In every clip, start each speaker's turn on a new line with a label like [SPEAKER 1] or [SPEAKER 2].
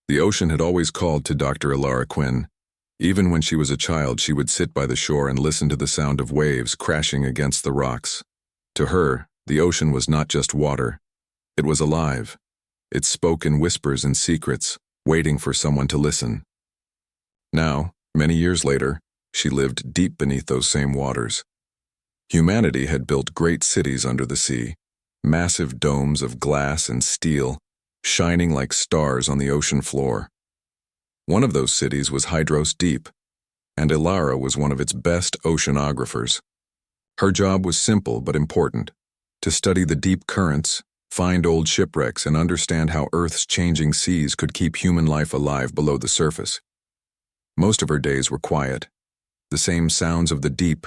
[SPEAKER 1] The ocean had always called to Dr. Ilara Quinn. Even when she was a child, she would sit by the shore and listen to the sound of waves crashing against the rocks. To her, the ocean was not just water. It was alive. It spoke in whispers and secrets, waiting for someone to listen. Now, many years later, she lived deep beneath those same waters. Humanity had built great cities under the sea, massive domes of glass and steel, shining like stars on the ocean floor. One of those cities was Hydros Deep, and Ilara was one of its best oceanographers. Her job was simple but important: to study the deep currents, find old shipwrecks, and understand how Earth's changing seas could keep human life alive below the surface. Most of her days were quiet. The same sounds of the deep,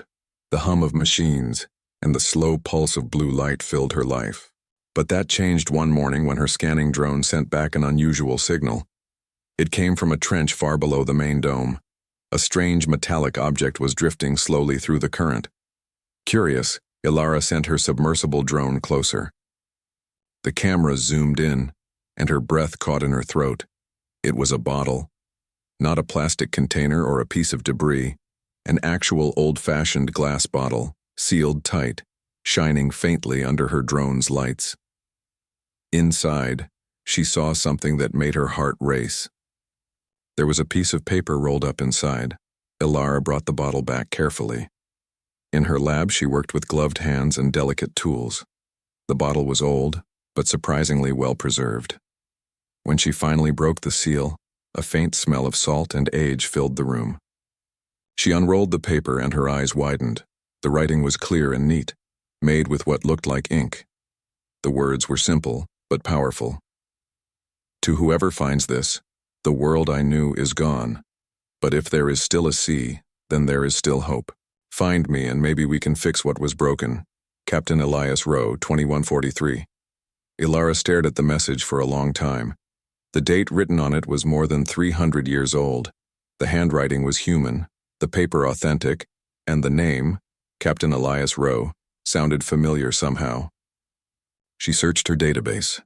[SPEAKER 1] the hum of machines, and the slow pulse of blue light filled her life. But that changed one morning when her scanning drone sent back an unusual signal. It came from a trench far below the main dome. A strange metallic object was drifting slowly through the current. Curious, Ilara sent her submersible drone closer. The camera zoomed in, and her breath caught in her throat. It was a bottle. Not a plastic container or a piece of debris. An actual old-fashioned glass bottle, sealed tight, shining faintly under her drone's lights. Inside, she saw something that made her heart race. There was a piece of paper rolled up inside. Ilara brought the bottle back carefully. In her lab, she worked with gloved hands and delicate tools. The bottle was old, but surprisingly well preserved. When she finally broke the seal, a faint smell of salt and age filled the room. She unrolled the paper and her eyes widened. The writing was clear and neat, made with what looked like ink. The words were simple, but powerful. To whoever finds this, the world I knew is gone. But if there is still a sea, then there is still hope. Find me and maybe we can fix what was broken. Captain Elias Rowe, 2143. Ilara stared at the message for a long time. The date written on it was more than 300 years old. The handwriting was human, the paper authentic, and the name, Captain Elias Rowe, sounded familiar somehow. She searched her database.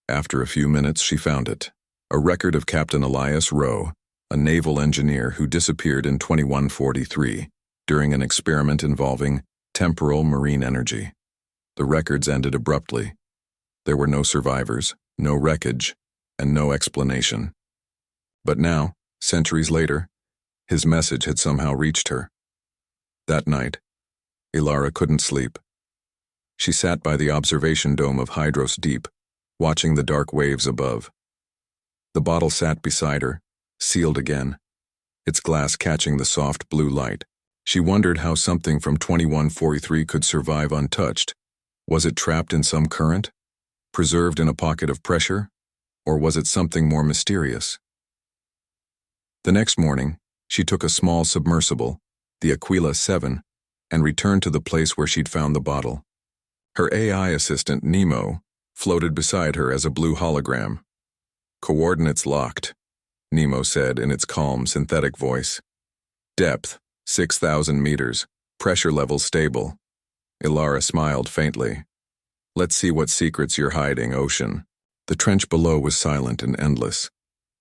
[SPEAKER 1] After a few minutes, she found it. A record of Captain Elias Rowe, a naval engineer who disappeared in 2143 during an experiment involving temporal marine energy. The records ended abruptly. There were no survivors, no wreckage, and no explanation. But now, centuries later, his message had somehow reached her. That night, Ilara couldn't sleep. She sat by the observation dome of Hydros Deep, watching the dark waves above. The bottle sat beside her, sealed again, its glass catching the soft blue light. She wondered how something from 2143 could survive untouched. Was it trapped in some current? Preserved in a pocket of pressure? Or was it something more mysterious? The next morning, she took a small submersible, the Aquila 7, and returned to the place where she'd found the bottle. Her AI assistant, Nemo, floated beside her as a blue hologram. "Coordinates locked," Nemo said in its calm, synthetic voice. "Depth, 6,000 meters. Pressure level stable." Ilara smiled faintly. "Let's see what secrets you're hiding, ocean." The trench below was silent and endless.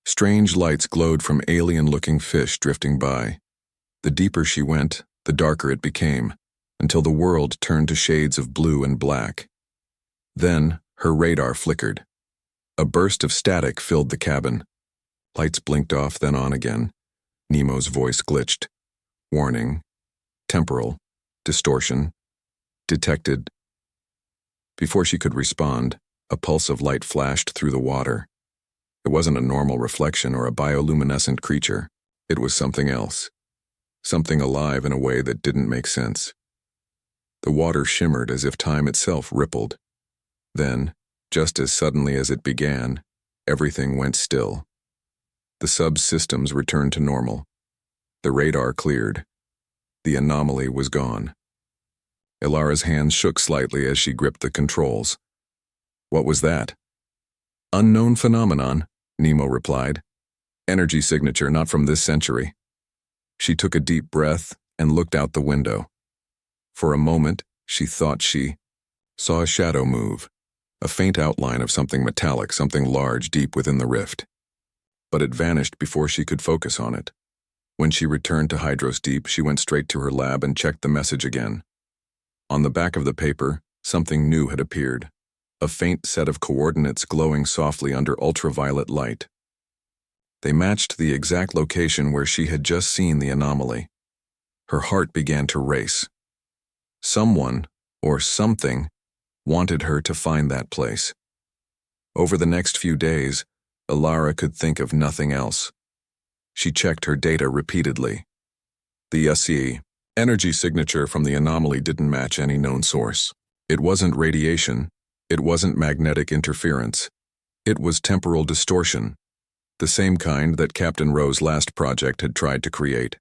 [SPEAKER 1] Strange lights glowed from alien-looking fish drifting by. The deeper she went, the darker it became, until the world turned to shades of blue and black. Then, her radar flickered. A burst of static filled the cabin. Lights blinked off, then on again. Nemo's voice glitched. "Warning. Temporal. Distortion. Detected." Before she could respond, a pulse of light flashed through the water. It wasn't a normal reflection or a bioluminescent creature. It was something else. Something alive in a way that didn't make sense. The water shimmered as if time itself rippled. Then, just as suddenly as it began, everything went still. The subsystems returned to normal. The radar cleared. The anomaly was gone. Ilara's hands shook slightly as she gripped the controls. "What was that?" "Unknown phenomenon," Nemo replied. "Energy signature not from this century." She took a deep breath and looked out the window. For a moment, she thought she saw a shadow move, a faint outline of something metallic, something large deep within the rift. but it vanished before she could focus on it. When she returned to Hydros Deep, she went straight to her lab and checked the message again. On the back of the paper, something new had appeared. A faint set of coordinates glowing softly under ultraviolet light. They matched the exact location where she had just seen the anomaly. Her heart began to race. Someone, or something, wanted her to find that place. Over the next few days, Alara could think of nothing else. She checked her data repeatedly. The energy signature from the anomaly didn't match any known source. It wasn't radiation. It wasn't magnetic interference. It was temporal distortion, the same kind that Captain Rowe's last project had tried to create.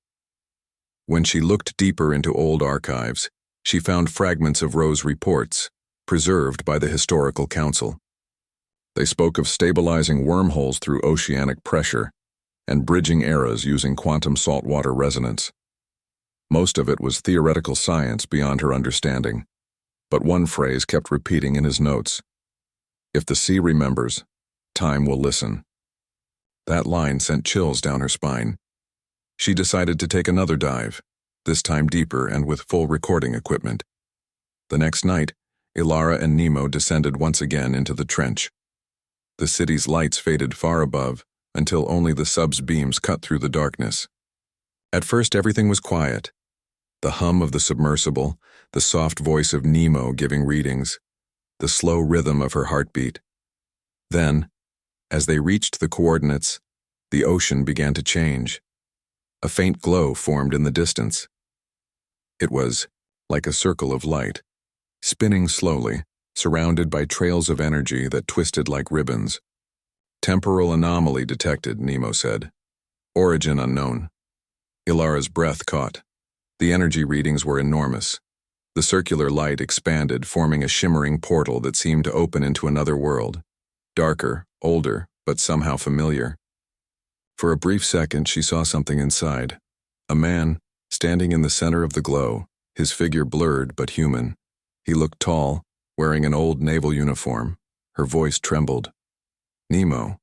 [SPEAKER 1] When she looked deeper into old archives, she found fragments of Rowe's reports, preserved by the Historical Council. They spoke of stabilizing wormholes through oceanic pressure and bridging eras using quantum saltwater resonance. Most of it was theoretical science beyond her understanding, but one phrase kept repeating in his notes. If the sea remembers, time will listen. That line sent chills down her spine. She decided to take another dive, this time deeper and with full recording equipment. The next night, Alara and Nemo descended once again into the trench. The city's lights faded far above until only the sub's beams cut through the darkness. At first, everything was quiet. The hum of the submersible, the soft voice of Nemo giving readings, the slow rhythm of her heartbeat. Then, as they reached the coordinates, the ocean began to change. A faint glow formed in the distance. It was like a circle of light, spinning slowly, surrounded by trails of energy that twisted like ribbons. Temporal anomaly detected, Nemo said. Origin unknown. Ilara's breath caught. The energy readings were enormous. The circular light expanded, forming a shimmering portal that seemed to open into another world. Darker, older, but somehow familiar. For a brief second, she saw something inside. A man, standing in the center of the glow, his figure blurred but human. He looked tall, wearing an old naval uniform. Her voice trembled. Nemo,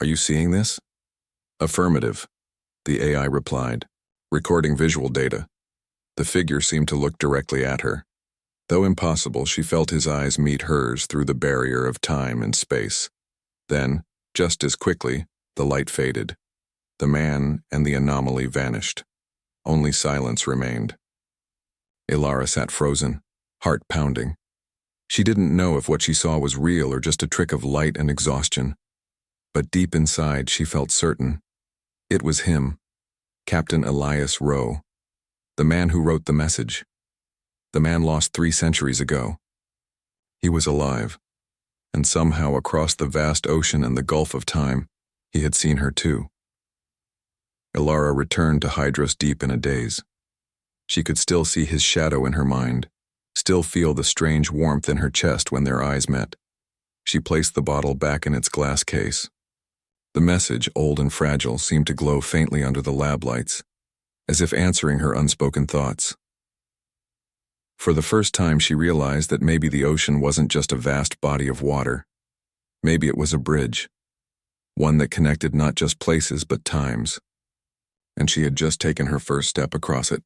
[SPEAKER 1] are you seeing this? Affirmative, the AI replied, recording visual data. The figure seemed to look directly at her. Though impossible, she felt his eyes meet hers through the barrier of time and space. Then, just as quickly, the light faded. The man and the anomaly vanished. Only silence remained. Alara sat frozen, heart pounding. She didn't know if what she saw was real or just a trick of light and exhaustion. But deep inside, she felt certain. It was him, Captain Elias Rowe, the man who wrote the message. The man lost 3 centuries ago. He was alive, and somehow across the vast ocean and the gulf of time, he had seen her too. Alara returned to Hydros Deep in a daze. She could still see his shadow in her mind, still feel the strange warmth in her chest when their eyes met. She placed the bottle back in its glass case. The message, old and fragile, seemed to glow faintly under the lab lights, as if answering her unspoken thoughts. For the first time, she realized that maybe the ocean wasn't just a vast body of water. Maybe it was a bridge, one that connected not just places but times. And she had just taken her first step across it.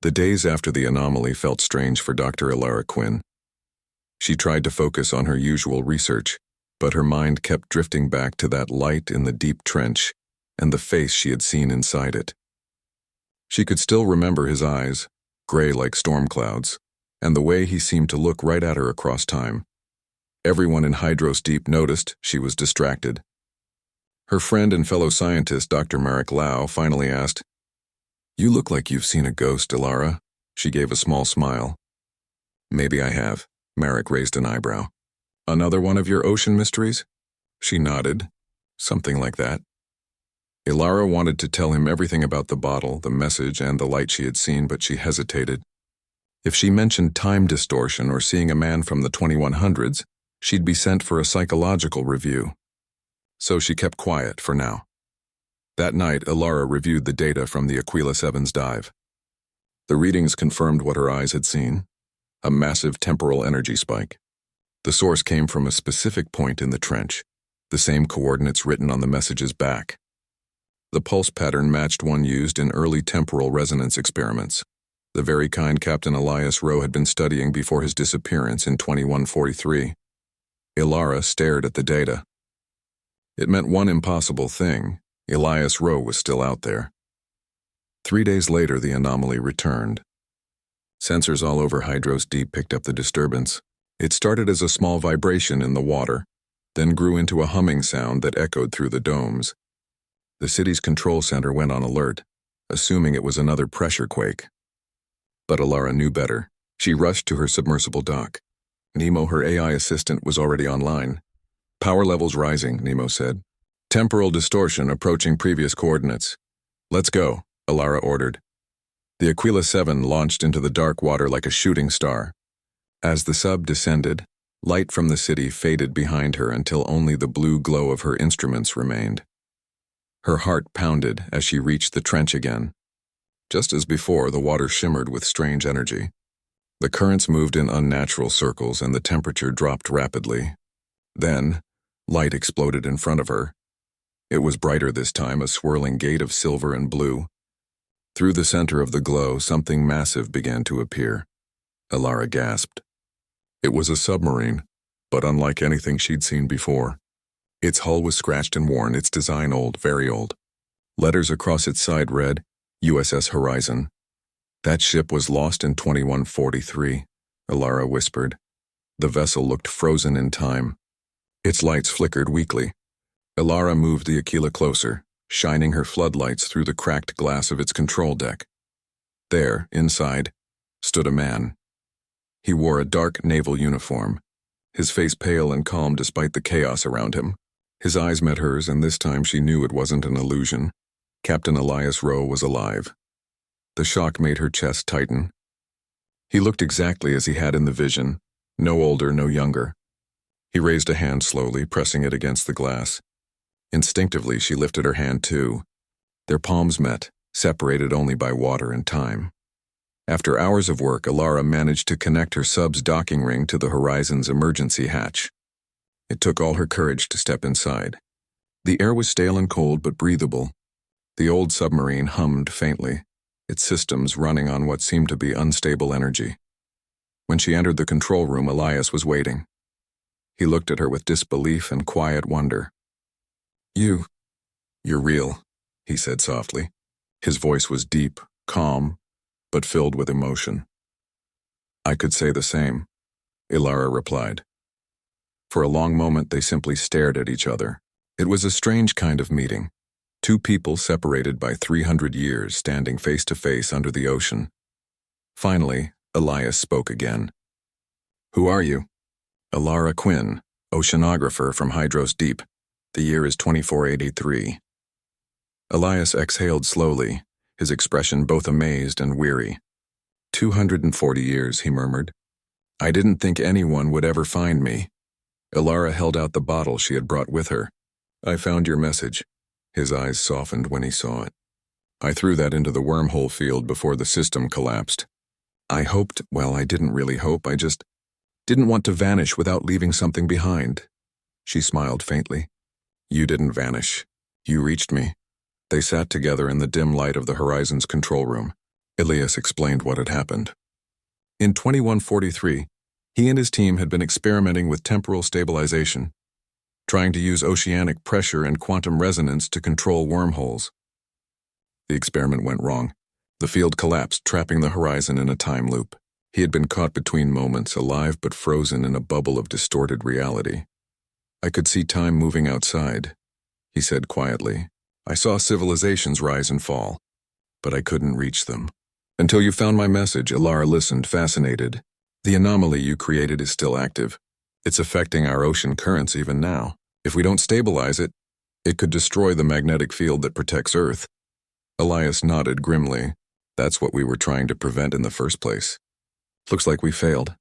[SPEAKER 1] The days after the anomaly felt strange for Dr. Alara Quinn. She tried to focus on her usual research, but her mind kept drifting back to that light in the deep trench and the face she had seen inside it. She could still remember his eyes, gray like storm clouds, and the way he seemed to look right at her across time. Everyone in Hydros Deep noticed she was distracted. Her friend and fellow scientist, Dr. Marek Lau, finally asked, "You look like you've seen a ghost, Alara." She gave a small smile. "Maybe I have." Marek raised an eyebrow. "Another one of your ocean mysteries?" She nodded. "Something like that." Alara wanted to tell him everything about the bottle, the message, and the light she had seen, but she hesitated. If she mentioned time distortion or seeing a man from the 2100s, she'd be sent for a psychological review. So she kept quiet for now. That night, Alara reviewed the data from the Aquila 7's dive. The readings confirmed what her eyes had seen, a massive temporal energy spike. The source came from a specific point in the trench, the same coordinates written on the message's back. The pulse pattern matched one used in early temporal resonance experiments, the very kind Captain Elias Rowe had been studying before his disappearance in 2143. Ilara stared at the data. It meant one impossible thing: Elias Rowe was still out there. 3 days later, the anomaly returned. Sensors all over Hydros Deep picked up the disturbance. It started as a small vibration in the water, then grew into a humming sound that echoed through the domes. The city's control center went on alert, assuming it was another pressure quake. But Ilara knew better. She rushed to her submersible dock. Nemo, her AI assistant, was already online. "Power levels rising," Nemo said. "Temporal distortion approaching previous coordinates." "Let's go," Ilara ordered. The Aquila 7 launched into the dark water like a shooting star. As the sub descended, light from the city faded behind her until only the blue glow of her instruments remained. Her heart pounded as she reached the trench again. Just as before, the water shimmered with strange energy. The currents moved in unnatural circles and the temperature dropped rapidly. Then, light exploded in front of her. It was brighter this time, a swirling gate of silver and blue. Through the center of the glow, something massive began to appear. Ilara gasped. It was a submarine, but unlike anything she'd seen before. Its hull was scratched and worn, its design old, very old. Letters across its side read, USS Horizon. That ship was lost in 2143, Ilara whispered. The vessel looked frozen in time. Its lights flickered weakly. Ilara moved the Aquila closer, shining her floodlights through the cracked glass of its control deck. There, inside, stood a man. He wore a dark naval uniform, his face pale and calm despite the chaos around him. His eyes met hers, and this time she knew it wasn't an illusion. Captain Elias Rowe was alive. The shock made her chest tighten. He looked exactly as he had in the vision, no older, no younger. He raised a hand slowly, pressing it against the glass. Instinctively, she lifted her hand too. Their palms met, separated only by water and time. After hours of work, Ilara managed to connect her sub's docking ring to the Horizon's emergency hatch. It took all her courage to step inside. The air was stale and cold but breathable. The old submarine hummed faintly, its systems running on what seemed to be unstable energy. When she entered the control room, Elias was waiting. He looked at her with disbelief and quiet wonder. You're real," he said softly. His voice was deep, calm, but filled with emotion. "I could say the same," Ilara replied. For a long moment they simply stared at each other. It was a strange kind of meeting. Two people separated by 300 years standing face to face under the ocean. Finally, Elias spoke again. "Who are you?" "Ilara Quinn, oceanographer from Hydros Deep. The year is 2483. Elias exhaled slowly, his expression both amazed and weary. 240 years, he murmured. "I didn't think anyone would ever find me." Ilara held out the bottle she had brought with her. "I found your message." His eyes softened when he saw it. "I threw that into the wormhole field before the system collapsed. I didn't really hope, I just didn't want to vanish without leaving something behind." She smiled faintly. "You didn't vanish. You reached me." They sat together in the dim light of the Horizon's control room. Elias explained what had happened. In 2143, he and his team had been experimenting with temporal stabilization, trying to use oceanic pressure and quantum resonance to control wormholes. The experiment went wrong. The field collapsed, trapping the Horizon in a time loop. He had been caught between moments, alive but frozen in a bubble of distorted reality. "I could see time moving outside," he said quietly. "I saw civilizations rise and fall, but I couldn't reach them." "Until you found my message," Ilara listened, fascinated. "The anomaly you created is still active. It's affecting our ocean currents even now. If we don't stabilize it, it could destroy the magnetic field that protects Earth." Elias nodded grimly. "That's what we were trying to prevent in the first place." "Looks like we failed."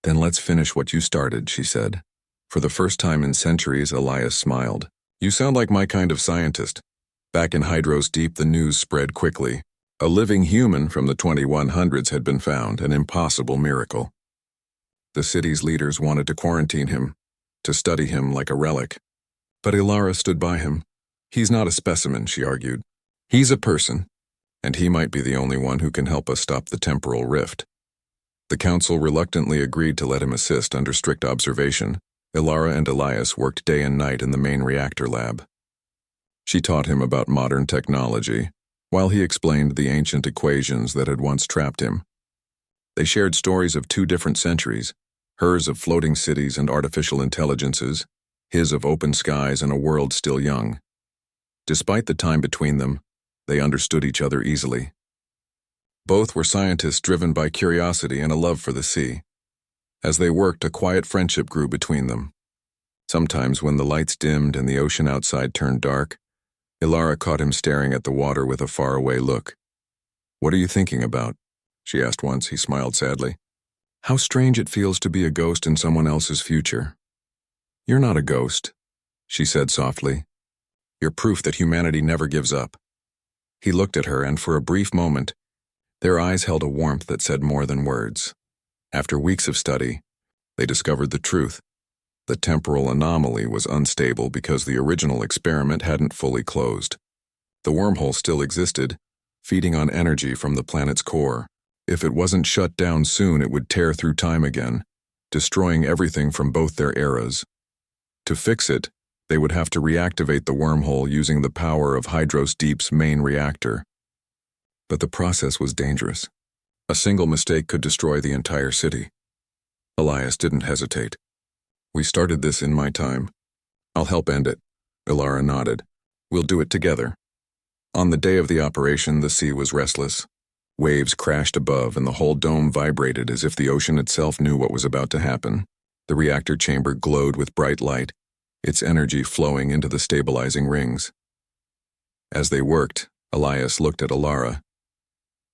[SPEAKER 1] "Then let's finish what you started," she said. For the first time in centuries, Elias smiled. "You sound like my kind of scientist." Back in Hydros Deep, the news spread quickly. A living human from the 2100s had been found, an impossible miracle. The city's leaders wanted to quarantine him, to study him like a relic. But Ilara stood by him. He's not a specimen, she argued. He's a person, and he might be the only one who can help us stop the temporal rift. The council reluctantly agreed to let him assist under strict observation. Ilara and Elias worked day and night in the main reactor lab. She taught him about modern technology, while he explained the ancient equations that had once trapped him. They shared stories of 2 different centuries, hers of floating cities and artificial intelligences, his of open skies and a world still young. Despite the time between them, they understood each other easily. Both were scientists driven by curiosity and a love for the sea. As they worked, a quiet friendship grew between them. Sometimes when the lights dimmed and the ocean outside turned dark, Ilara caught him staring at the water with a faraway look. "What are you thinking about?" she asked once. He smiled sadly. "How strange it feels to be a ghost in someone else's future." "You're not a ghost," she said softly. "You're proof that humanity never gives up." He looked at her, and for a brief moment, their eyes held a warmth that said more than words. After weeks of study, they discovered the truth. The temporal anomaly was unstable because the original experiment hadn't fully closed. The wormhole still existed, feeding on energy from the planet's core. If it wasn't shut down soon, it would tear through time again, destroying everything from both their eras. To fix it, they would have to reactivate the wormhole using the power of Hydros Deep's main reactor. But the process was dangerous. A single mistake could destroy the entire city. Elias didn't hesitate. "We started this in my time. I'll help end it." Ilara nodded. "We'll do it together." On the day of the operation, the sea was restless. Waves crashed above, and the whole dome vibrated as if the ocean itself knew what was about to happen. The reactor chamber glowed with bright light, its energy flowing into the stabilizing rings. As they worked, Elias looked at Ilara.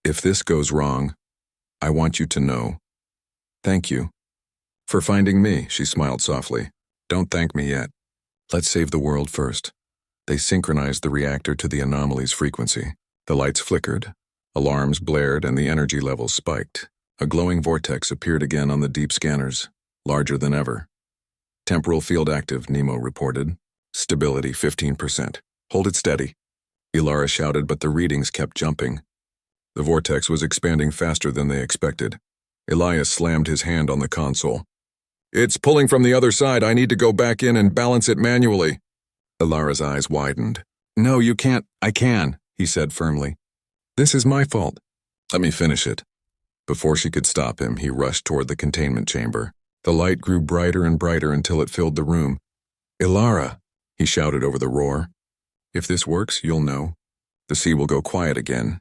[SPEAKER 1] "If this goes wrong, I want you to know." "Thank you." "For finding me," she smiled softly. "Don't thank me yet. Let's save the world first." They synchronized the reactor to the anomaly's frequency. The lights flickered, alarms blared, and the energy levels spiked. A glowing vortex appeared again on the deep scanners, larger than ever. "Temporal field active," Nemo reported. "Stability 15%. Hold it steady." Ilara shouted, but the readings kept jumping. The vortex was expanding faster than they expected. Elias slammed his hand on the console. "It's pulling from the other side. I need to go back in and balance it manually." Ilara's eyes widened. "No, you can't." "I can," he said firmly. "This is my fault." "Let me finish it." Before she could stop him, he rushed toward the containment chamber. The light grew brighter and brighter until it filled the room. "Ilara," he shouted over the roar. "If this works, you'll know. The sea will go quiet again."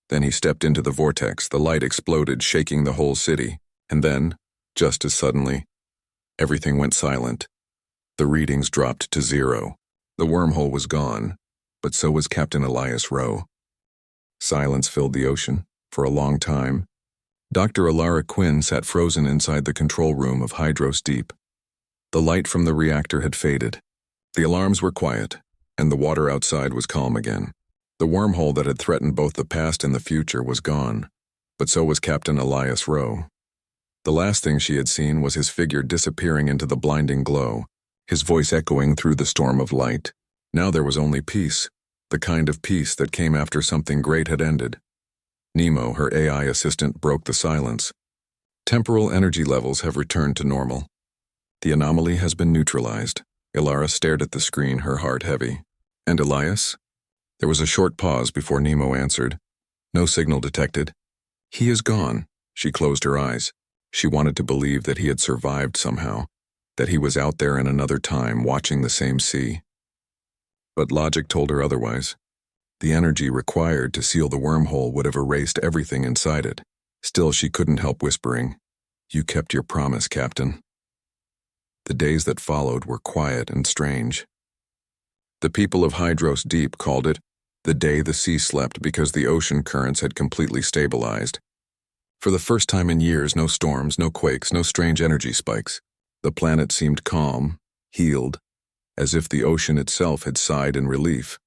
[SPEAKER 1] Then he stepped into the vortex. The light exploded, shaking the whole city. And then, just as suddenly, everything went silent. The readings dropped to 0. The wormhole was gone, but so was Captain Elias Rowe. Silence filled the ocean. For a long time, Dr. Ilara Quinn sat frozen inside the control room of Hydros Deep. The light from the reactor had faded. The alarms were quiet, and the water outside was calm again. The wormhole that had threatened both the past and the future was gone, but so was Captain Elias Rowe. The last thing she had seen was his figure disappearing into the blinding glow, his voice echoing through the storm of light. Now there was only peace, the kind of peace that came after something great had ended. Nemo, her AI assistant, broke the silence. "Temporal energy levels have returned to normal. The anomaly has been neutralized." Ilara stared at the screen, her heart heavy. "And Elias?" There was a short pause before Nemo answered. "No signal detected." "He is gone." She closed her eyes. She wanted to believe that he had survived somehow, that he was out there in another time watching the same sea. But logic told her otherwise. The energy required to seal the wormhole would have erased everything inside it. Still, she couldn't help whispering, "You kept your promise, Captain." The days that followed were quiet and strange. The people of Hydros Deep called it the day the sea slept because the ocean currents had completely stabilized. For the first time in years, no storms, no quakes, no strange energy spikes. The planet seemed calm, healed, as if the ocean itself had sighed in relief.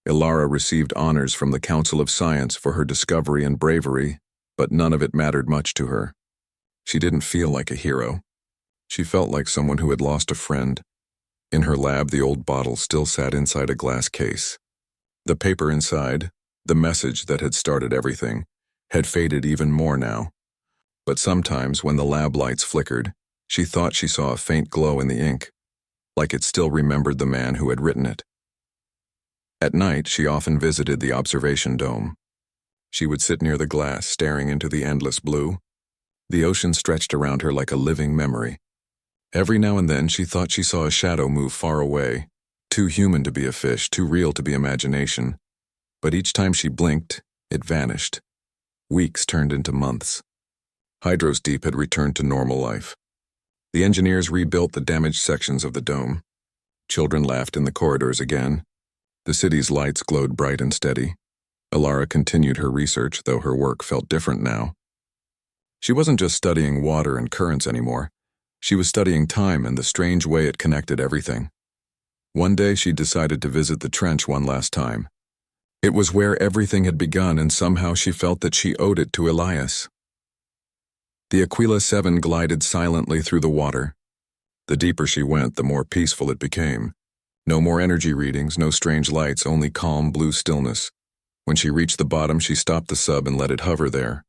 [SPEAKER 1] Ilara received honors from the Council of Science for her discovery and bravery, but none of it mattered much to her. She didn't feel like a hero. She felt like someone who had lost a friend. In her lab, the old bottle still sat inside a glass case. The paper inside, the message that had started everything, had faded even more now. But sometimes, when the lab lights flickered, she thought she saw a faint glow in the ink, like it still remembered the man who had written it. At night, she often visited the observation dome. She would sit near the glass, staring into the endless blue. The ocean stretched around her like a living memory. Every now and then, she thought she saw a shadow move far away, too human to be a fish, too real to be imagination. But each time she blinked, it vanished. Weeks turned into months. Hydros Deep had returned to normal life. The engineers rebuilt the damaged sections of the dome. Children laughed in the corridors again. The city's lights glowed bright and steady. Alara continued her research, though her work felt different now. She wasn't just studying water and currents anymore. She was studying time and the strange way it connected everything. One day she decided to visit the trench one last time. It was where everything had begun, and somehow she felt that she owed it to Elias. The Aquila 7 glided silently through the water. The deeper she went, the more peaceful it became. No more energy readings, no strange lights, only calm blue stillness. When she reached the bottom, she stopped the sub and let it hover there.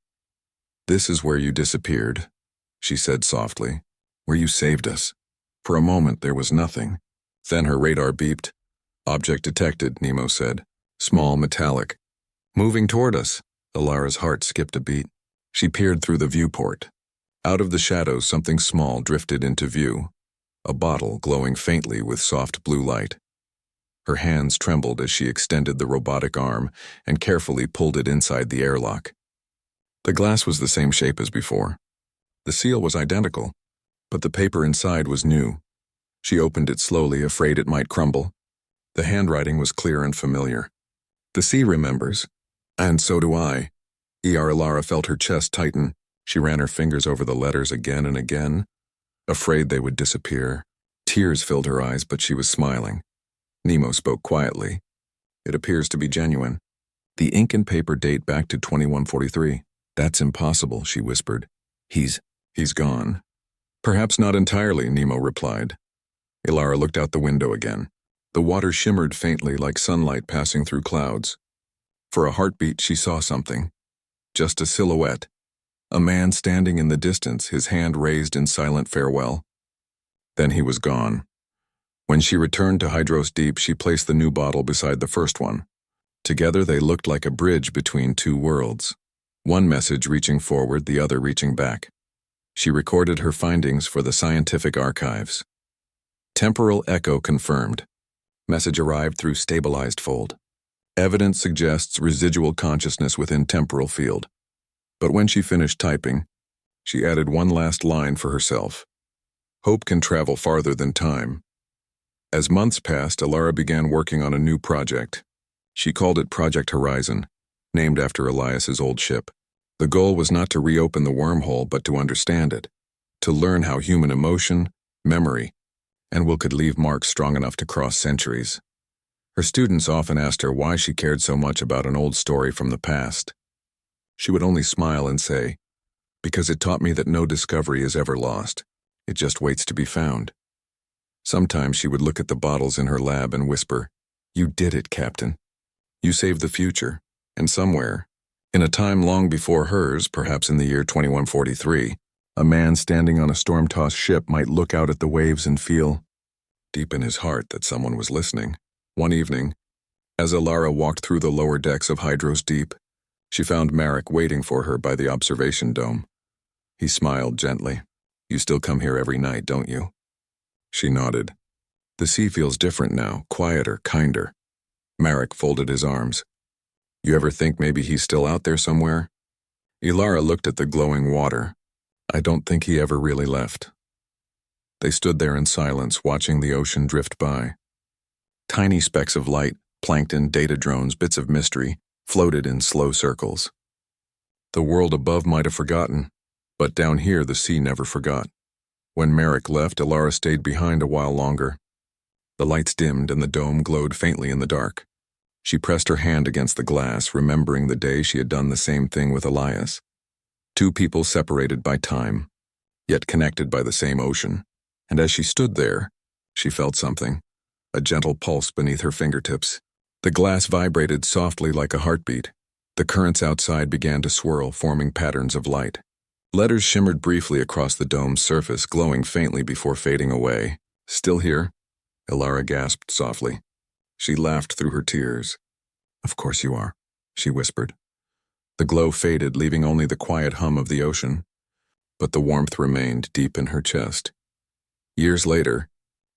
[SPEAKER 1] "This is where you disappeared," she said softly, "where you saved us." For a moment, there was nothing. Then her radar beeped. "Object detected," Nemo said. "Small, metallic. Moving toward us." Alara's heart skipped a beat. She peered through the viewport. Out of the shadows, something small drifted into view. A bottle glowing faintly with soft blue light. Her hands trembled as she extended the robotic arm and carefully pulled it inside the airlock. The glass was the same shape as before. The seal was identical, but the paper inside was new. She opened it slowly, afraid it might crumble. The handwriting was clear and familiar. "The sea remembers, and so do I." Alara felt her chest tighten. She ran her fingers over the letters again and again, afraid they would disappear. Tears filled her eyes, but she was smiling. Nemo spoke quietly. "It appears to be genuine. The ink and paper date back to 2143. "That's impossible," she whispered. He's gone." "Perhaps not entirely," Nemo replied. Alara looked out the window again. The water shimmered faintly like sunlight passing through clouds. For a heartbeat, she saw something. Just a silhouette. A man standing in the distance, his hand raised in silent farewell. Then he was gone. When she returned to Hydros Deep, she placed the new bottle beside the first one. Together they looked like a bridge between two worlds. One message reaching forward, the other reaching back. She recorded her findings for the scientific archives. Temporal echo confirmed. Message arrived through stabilized fold. Evidence suggests residual consciousness within temporal field. But when she finished typing, she added one last line for herself. Hope can travel farther than time. As months passed, Alara began working on a new project. She called it Project Horizon, named after Elias's old ship. The goal was not to reopen the wormhole, but to understand it, to learn how human emotion, memory, and will could leave marks strong enough to cross centuries. Her students often asked her why she cared so much about an old story from the past. She would only smile and say, "Because it taught me that no discovery is ever lost. It just waits to be found." Sometimes she would look at the bottles in her lab and whisper, "You did it, Captain. You saved the future." And somewhere, in a time long before hers, perhaps in the year 2143, a man standing on a storm-tossed ship might look out at the waves and feel, deep in his heart, that someone was listening. One evening, as Alara walked through the lower decks of Hydros Deep, she found Marek waiting for her by the observation dome. He smiled gently. "You still come here every night, don't you?" She nodded. "The sea feels different now, quieter, kinder." Marek folded his arms. "You ever think maybe he's still out there somewhere?" Alara looked at the glowing water. "I don't think he ever really left." They stood there in silence, watching the ocean drift by. Tiny specks of light, plankton, data drones, bits of mystery, floated in slow circles. The world above might have forgotten, but down here the sea never forgot. When Marek left, Alara stayed behind a while longer. The lights dimmed and the dome glowed faintly in the dark. She pressed her hand against the glass, remembering the day she had done the same thing with Elias. Two people separated by time, yet connected by the same ocean. And as she stood there, She felt something, a gentle pulse beneath her fingertips. The glass vibrated softly like a heartbeat. The currents outside began to swirl, forming patterns of light. Letters shimmered briefly across the dome's surface, glowing faintly before fading away. "Still here?" Elara gasped softly. She laughed through her tears. "Of course you are," she whispered. The glow faded, leaving only the quiet hum of the ocean, but the warmth remained deep in her chest. Years later,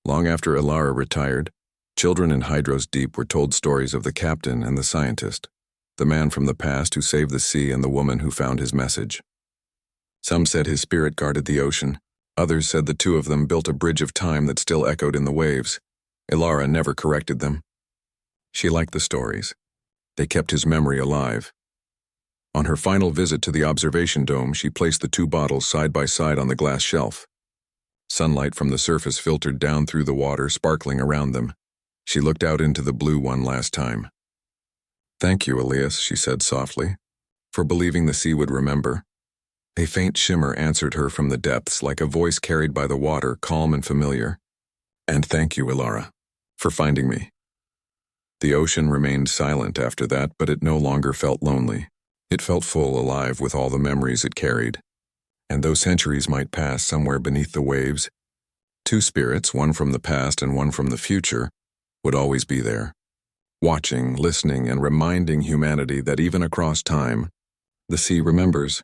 [SPEAKER 1] long after Elara retired, children in Hydros Deep were told stories of the captain and the scientist, the man from the past who saved the sea and the woman who found his message. Some said his spirit guarded the ocean. Others said the two of them built a bridge of time that still echoed in the waves. Elara never corrected them. She liked the stories. They kept his memory alive. On her final visit to the observation dome, she placed the two bottles side by side on the glass shelf. Sunlight from the surface filtered down through the water, sparkling around them. She looked out into the blue one last time. "Thank you, Elias," she said softly, "for believing the sea would remember." A faint shimmer answered her from the depths, like a voice carried by the water, calm and familiar. "And thank you, Elara, for finding me." The ocean remained silent after that, but it no longer felt lonely. It felt full, alive with all the memories it carried. And though centuries might pass somewhere beneath the waves, two spirits, one from the past and one from the future, would always be there, watching, listening, and reminding humanity that even across time, the sea remembers.